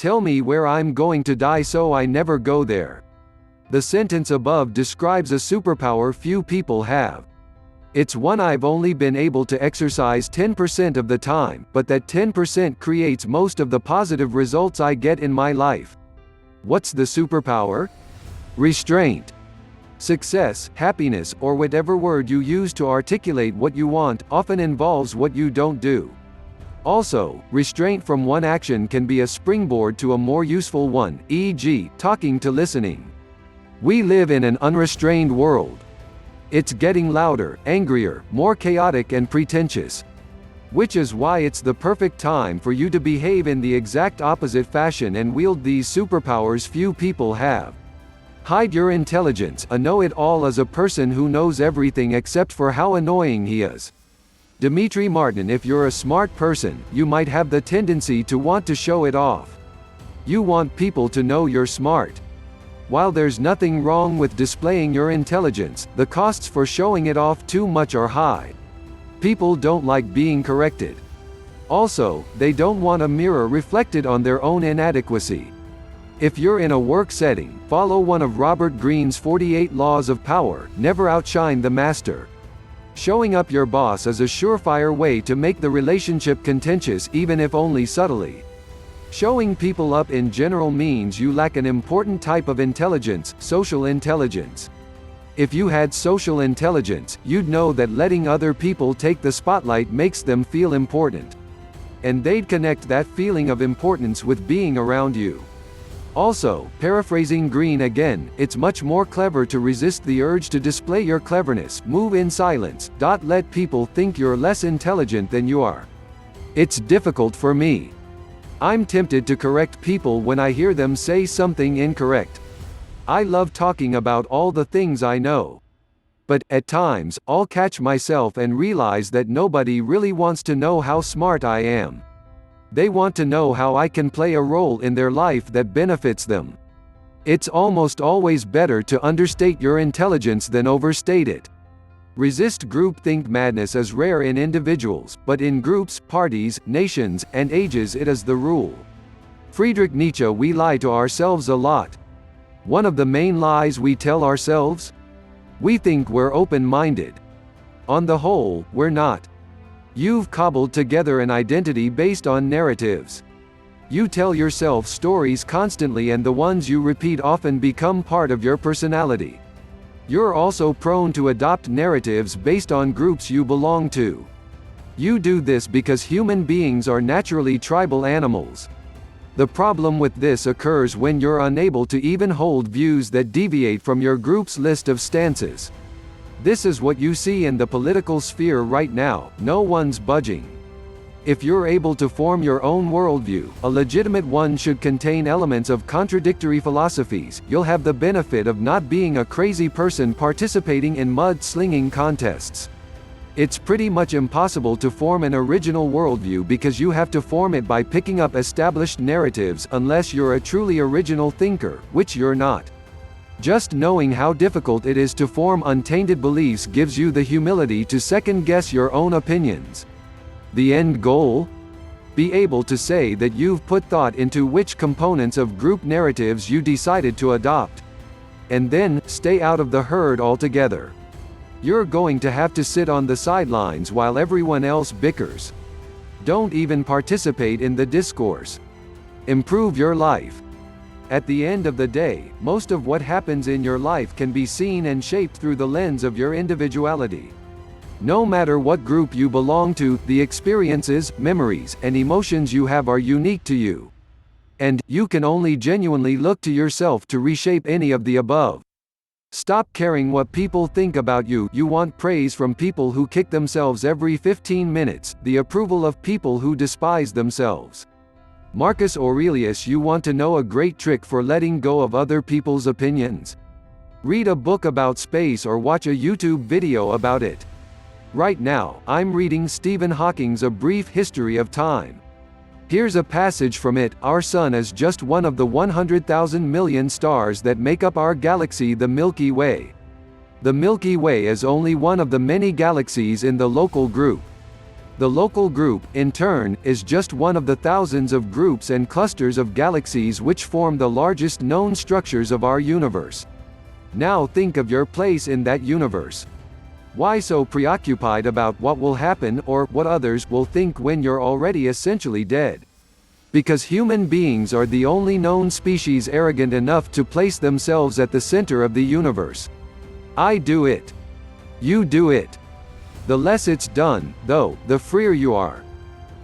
Tell me where I'm going to die so I never go there. The sentence above describes a superpower few people have. It's one I've only been able to exercise 10% of the time, but that 10% creates most of the positive results I get in my life. What's the superpower? Restraint. Success, happiness, or whatever word you use to articulate what you want, often involves what you don't do. Also, restraint from one action can be a springboard to a more useful one, e.g., talking to listening. We live in an unrestrained world. It's getting louder, angrier, more chaotic and pretentious. Which is why it's the perfect time for you to behave in the exact opposite fashion and wield these superpowers few people have. Hide your intelligence. A know-it-all is a person who knows everything except for how annoying he is. Dimitri Martin. If you're a smart person, you might have the tendency to want to show it off. You want people to know you're smart. While there's nothing wrong with displaying your intelligence, the costs for showing it off too much are high. People don't like being corrected. Also, they don't want a mirror reflected on their own inadequacy. If you're in a work setting, follow one of Robert Greene's 48 laws of power: never outshine the master. Showing up your boss is a surefire way to make the relationship contentious, even if only subtly. Showing people up in general means you lack an important type of intelligence, social intelligence. If you had social intelligence, you'd know that letting other people take the spotlight makes them feel important. And they'd connect that feeling of importance with being around you. Also, paraphrasing Greene again, it's much more clever to resist the urge to display your cleverness. Move in silence. Let people think you're less intelligent than you are. It's difficult for me. I'm tempted to correct people when I hear them say something incorrect. I love talking about all the things I know. But, at times, I'll catch myself and realize that nobody really wants to know how smart I am. They want to know how I can play a role in their life that benefits them. It's almost always better to understate your intelligence than overstate it. Resist groupthink. Madness is rare in individuals, but in groups, parties, nations, and ages it is the rule. Friedrich Nietzsche. We lie to ourselves a lot. One of the main lies we tell ourselves? We think we're open-minded. On the whole, we're not. You've cobbled together an identity based on narratives. You tell yourself stories constantly, and the ones you repeat often become part of your personality. You're also prone to adopt narratives based on groups you belong to. You do this because human beings are naturally tribal animals. The problem with this occurs when you're unable to even hold views that deviate from your group's list of stances. This is what you see in the political sphere right now. No one's budging. If you're able to form your own worldview, a legitimate one should contain elements of contradictory philosophies. You'll have the benefit of not being a crazy person participating in mud-slinging contests. It's pretty much impossible to form an original worldview because you have to form it by picking up established narratives, unless you're a truly original thinker, which you're not. Just knowing how difficult it is to form untainted beliefs gives you the humility to second-guess your own opinions. The end goal? Be able to say that you've put thought into which components of group narratives you decided to adopt. And then, stay out of the herd altogether. You're going to have to sit on the sidelines while everyone else bickers. Don't even participate in the discourse. Improve your life. At the end of the day, most of what happens in your life can be seen and shaped through the lens of your individuality. No matter what group you belong to, the experiences, memories, and emotions you have are unique to you. And, you can only genuinely look to yourself to reshape any of the above. Stop caring what people think about you. You want praise from people who kick themselves every 15 minutes, the approval of people who despise themselves. Marcus Aurelius. You want to know a great trick for letting go of other people's opinions? Read a book about space or watch a YouTube video about it. Right now, I'm reading Stephen Hawking's A Brief History of Time. Here's a passage from it. Our sun is just one of the 100,000 million stars that make up our galaxy, the Milky Way. The Milky Way is only one of the many galaxies in the local group. The local group, in turn, is just one of the thousands of groups and clusters of galaxies which form the largest known structures of our universe. Now think of your place in that universe. Why so preoccupied about what will happen or what others will think when you're already essentially dead? Because human beings are the only known species arrogant enough to place themselves at the center of the universe. I do it. You do it. The less it's done, though, the freer you are.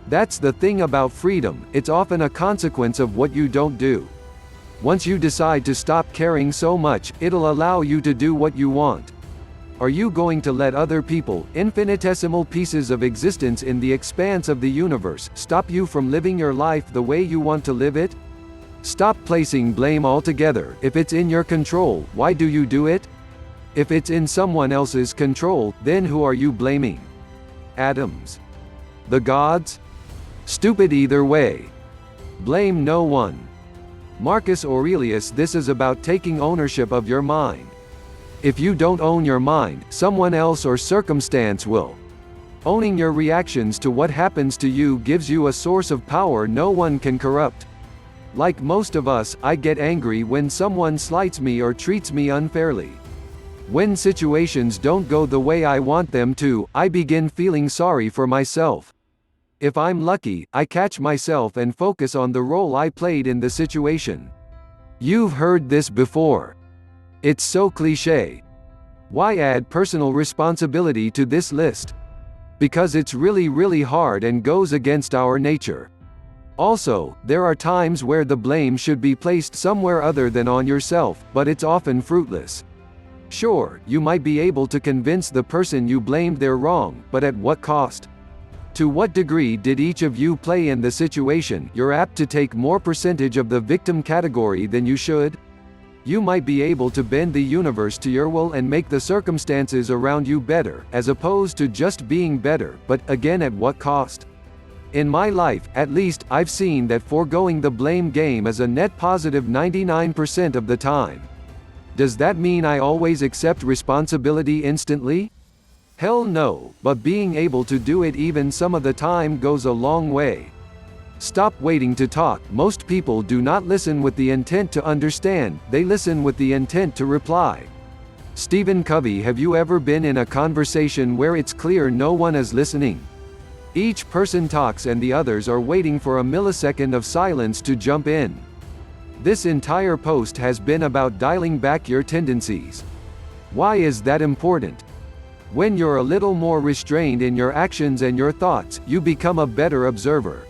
That's the thing about freedom, it's often a consequence of what you don't do. Once you decide to stop caring so much, it'll allow you to do what you want. Are you going to let other people, infinitesimal pieces of existence in the expanse of the universe, stop you from living your life the way you want to live it? Stop placing blame altogether. If it's in your control, why do you do it? If it's in someone else's control, then who are you blaming? Atoms? The gods? Stupid either way. Blame no one. Marcus Aurelius. This is about taking ownership of your mind. If you don't own your mind, someone else or circumstance will. Owning your reactions to what happens to you gives you a source of power no one can corrupt. Like most of us, I get angry when someone slights me or treats me unfairly. When situations don't go the way I want them to, I begin feeling sorry for myself. If I'm lucky, I catch myself and focus on the role I played in the situation. You've heard this before. It's so cliché. Why add personal responsibility to this list? Because it's really hard and goes against our nature. Also, there are times where the blame should be placed somewhere other than on yourself, but it's often fruitless. Sure, you might be able to convince the person you blamed they're wrong, but at what cost? To what degree did each of you play in the situation? You're apt to take more percentage of the victim category than you should. You might be able to bend the universe to your will and make the circumstances around you better, as opposed to just being better, but again at what cost? In my life, at least, I've seen that foregoing the blame game is a net positive 99% of the time. Does that mean I always accept responsibility instantly? Hell no, but being able to do it even some of the time goes a long way. Stop waiting to talk. Most people do not listen with the intent to understand, they listen with the intent to reply. Stephen Covey. Have you ever been in a conversation where it's clear no one is listening? Each person talks and the others are waiting for a millisecond of silence to jump in. This entire post has been about dialing back your tendencies. Why is that important? When you're a little more restrained in your actions and your thoughts, you become a better observer.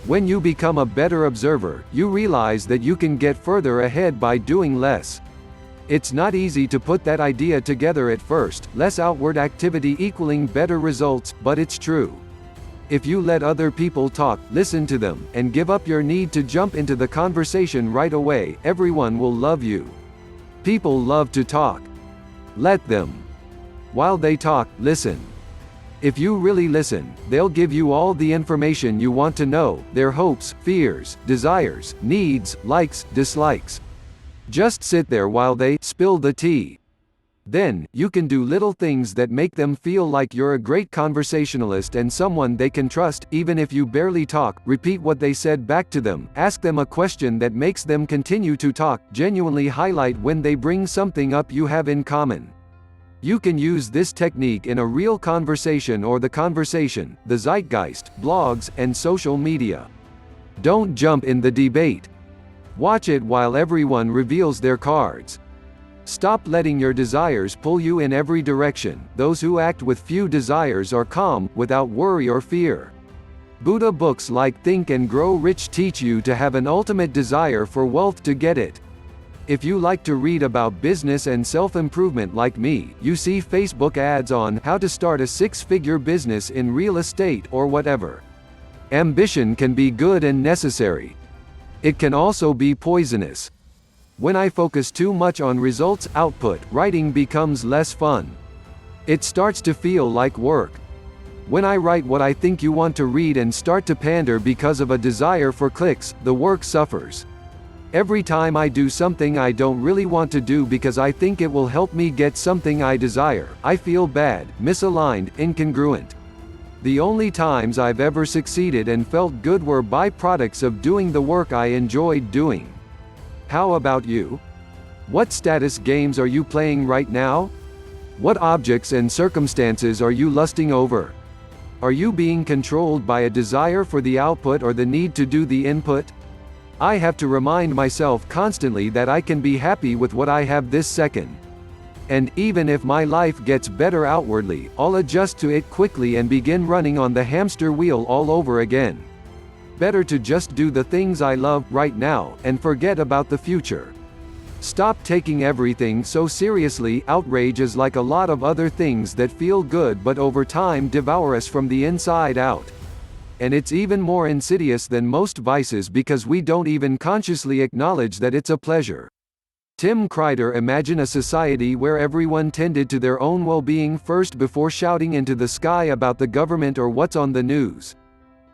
When you become a better observer, you realize that you can get further ahead by doing less. It's not easy to put that idea together at first, less outward activity equaling better results, but it's true. If you let other people talk, listen to them, and give up your need to jump into the conversation right away, everyone will love you. People love to talk. Let them. While they talk, listen. If you really listen, they'll give you all the information you want to know, their hopes, fears, desires, needs, likes, dislikes. Just sit there while they spill the tea. Then, you can do little things that make them feel like you're a great conversationalist and someone they can trust. Even if you barely talk, repeat what they said back to them, ask them a question that makes them continue to talk, genuinely highlight when they bring something up you have in common. You can use this technique in a real conversation or the conversation, the zeitgeist, blogs, and social media. Don't jump in the debate. Watch it while everyone reveals their cards. Stop letting your desires pull you in every direction. Those who act with few desires are calm, without worry or fear. Buddha books like Think and Grow Rich teach you to have an ultimate desire for wealth to get it. If you like to read about business and self-improvement like me, you see Facebook ads on how to start a six-figure business in real estate or whatever. Ambition can be good and necessary. It can also be poisonous. When I focus too much on results output, writing becomes less fun. It starts to feel like work. When I write what I think you want to read and start to pander because of a desire for clicks, the work suffers. Every time I do something I don't really want to do because I think it will help me get something I desire, I feel bad, misaligned, incongruent. The only times I've ever succeeded and felt good were byproducts of doing the work I enjoyed doing. How about you? What status games are you playing right now? What objects and circumstances are you lusting over? Are you being controlled by a desire for the output or the need to do the input? I have to remind myself constantly that I can be happy with what I have this second. And even if my life gets better outwardly, I'll adjust to it quickly and begin running on the hamster wheel all over again. Better to just do the things I love right now, and forget about the future. Stop taking everything so seriously. Outrage is like a lot of other things that feel good but over time devour us from the inside out. And it's even more insidious than most vices because we don't even consciously acknowledge that it's a pleasure. Tim Kreider imagined a society where everyone tended to their own well-being first before shouting into the sky about the government or what's on the news.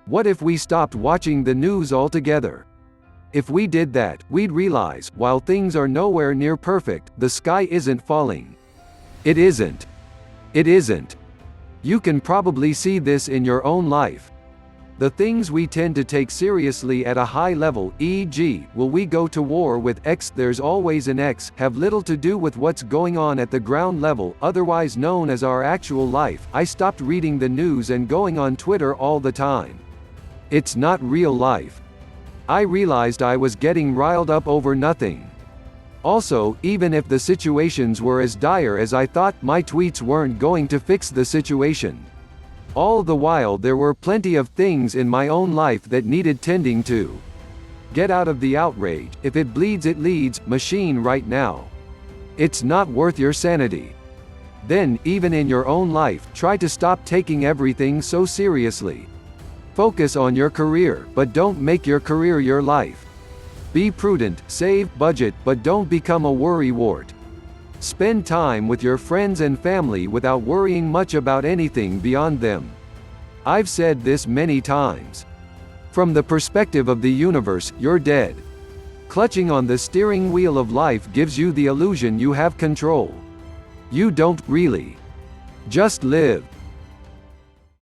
What if we stopped watching the news altogether? If we did that, we'd realize, while things are nowhere near perfect, the sky isn't falling. It isn't. It isn't. You can probably see this in your own life. The things we tend to take seriously at a high level, e.g., will we go to war with X, there's always an X, have little to do with what's going on at the ground level, otherwise known as our actual life. I stopped reading the news and going on Twitter all the time. It's not real life. I realized I was getting riled up over nothing. Also, even if the situations were as dire as I thought, my tweets weren't going to fix the situation. All the while there were plenty of things in my own life that needed tending to. Get out of the outrage, if it bleeds it leads, machine right now. It's not worth your sanity. Then, even in your own life, try to stop taking everything so seriously. Focus on your career, but don't make your career your life. Be prudent, save, budget, but don't become a worrywart. Spend time with your friends and family without worrying much about anything beyond them. I've said this many times. From the perspective of the universe, you're dead. Clutching on the steering wheel of life gives you the illusion you have control. You don't, really. Just live.